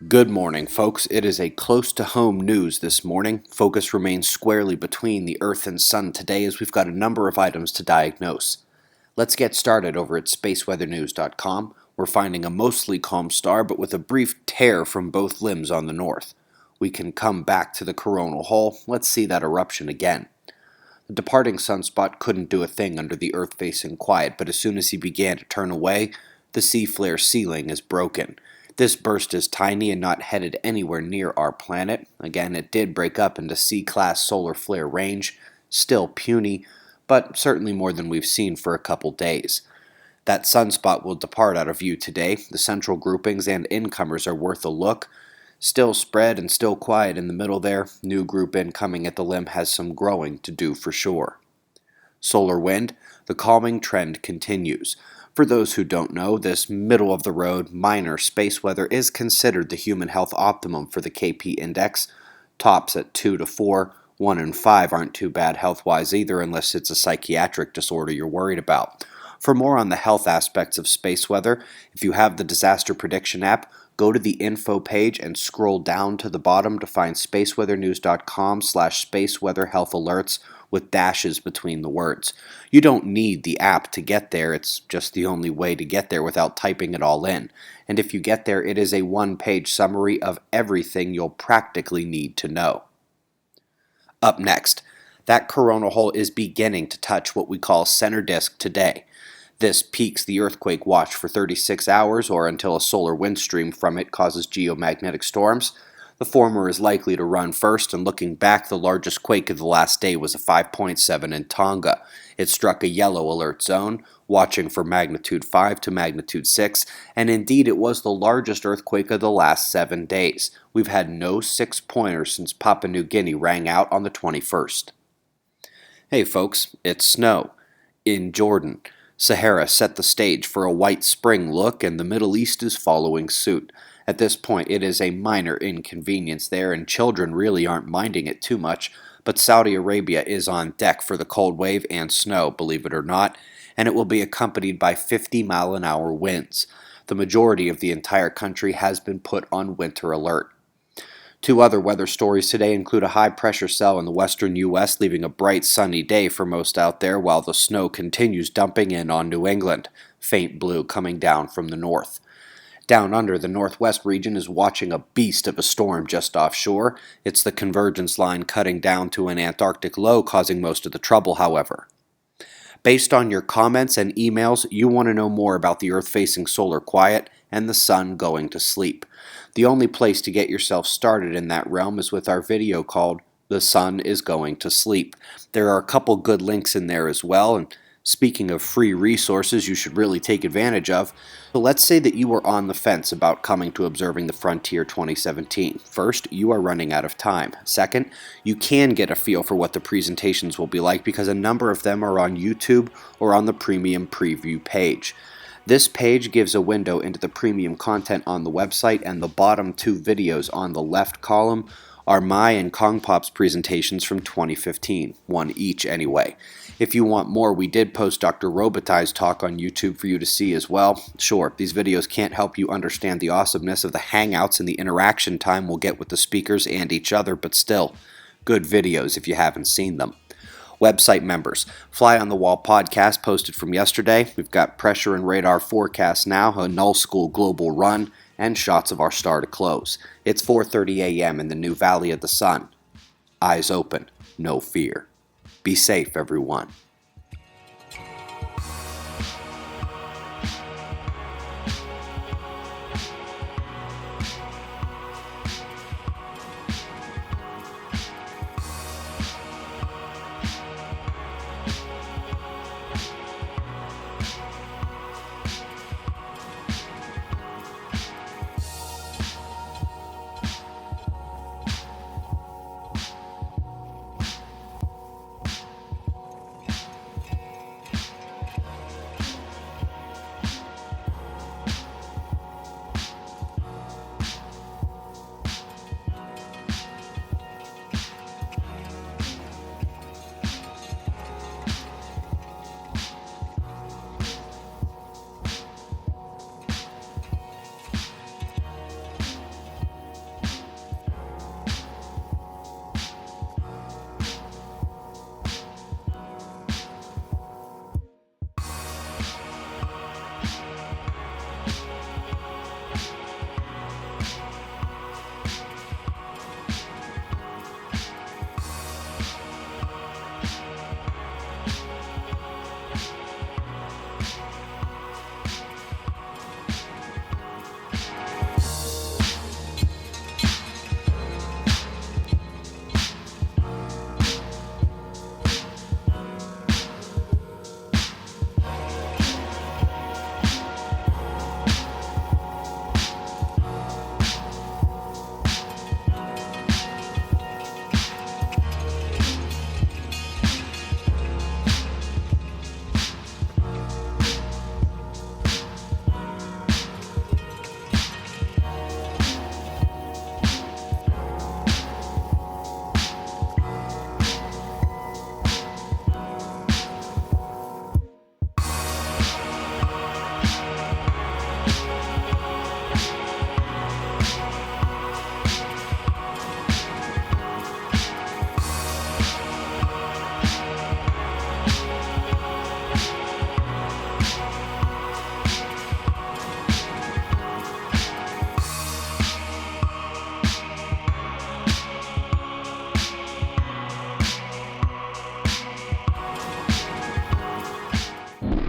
Good morning, folks. It is a close-to-home news this morning. Focus remains squarely between the Earth and Sun today as we've got a number of items to diagnose. Let's get started over at spaceweathernews.com. We're finding a mostly calm star, but with a brief tear from both limbs on the north. We can come back to the coronal hole. Let's see that eruption again. The departing sunspot couldn't do a thing under the Earth-facing quiet, but as soon as he began to turn away, the C-flare ceiling is broken. This burst is tiny and not headed anywhere near our planet. Again, it did break up into C-class solar flare range, still puny, but certainly more than we've seen for a couple days. That sunspot will depart out of view today. The central groupings and incomers are worth a look. Still spread and still quiet in the middle there. New group incoming at the limb has some growing to do for sure. Solar wind, the calming trend continues. For those who don't know, this middle-of-the-road, minor space weather is considered the human health optimum for the KP index. Tops at 2 to 4, 1 and 5 aren't too bad health-wise either unless it's a psychiatric disorder you're worried about. For more on the health aspects of space weather, if you have the Disaster Prediction app, go to the info page and scroll down to the bottom to find spaceweathernews.com/spaceweatherhealthalerts with dashes between the words. You don't need the app to get there, it's just the only way to get there without typing it all in. And if you get there, it is a one-page summary of everything you'll practically need to know. Up next, that coronal hole is beginning to touch what we call center disk today. This peaks the earthquake watch for 36 hours or until a solar wind stream from it causes geomagnetic storms. The former is likely to run first, and looking back, the largest quake of the last day was a 5.7 in Tonga. It struck a yellow alert zone, watching for magnitude 5 to magnitude 6, and indeed it was the largest earthquake of the last 7 days. We've had no 6-pointers since Papua New Guinea rang out on the 21st. Hey folks, it's snow in Jordan. Sahara set the stage for a white spring look, and the Middle East is following suit. At this point, it is a minor inconvenience there, and children really aren't minding it too much, but Saudi Arabia is on deck for the cold wave and snow, believe it or not, and it will be accompanied by 50-mile-an-hour winds. The majority of the entire country has been put on winter alert. Two other weather stories today include a high-pressure cell in the western U.S. leaving a bright sunny day for most out there while the snow continues dumping in on New England, faint blue coming down from the north. Down under, the northwest region is watching a beast of a storm just offshore. It's the convergence line cutting down to an Antarctic low causing most of the trouble, however. Based on your comments and emails, you want to know more about the Earth-facing solar quiet and the sun going to sleep. The only place to get yourself started in that realm is with our video called The Sun is Going to Sleep. There are a couple good links in there as well, and speaking of free resources you should really take advantage of, so let's say that you were on the fence about coming to observing the Frontier 2017. First, you are running out of time. Second, you can get a feel for what the presentations will be like because a number of them are on YouTube or on the premium preview page. This page gives a window into the premium content on the website, and the bottom two videos on the left column are my and Kong Pop's presentations from 2015, one each anyway. If you want more, we did post Dr. Robitaille's talk on YouTube for you to see as well. Sure, these videos can't help you understand the awesomeness of the hangouts and the interaction time we'll get with the speakers and each other, but still, good videos if you haven't seen them. Website members, Fly on the Wall podcast posted from yesterday. We've got pressure and radar forecast now, a null school global run, and shots of our star to close. It's 4:30 a.m. in the new Valley of the Sun. Eyes open, no fear. Be safe, everyone.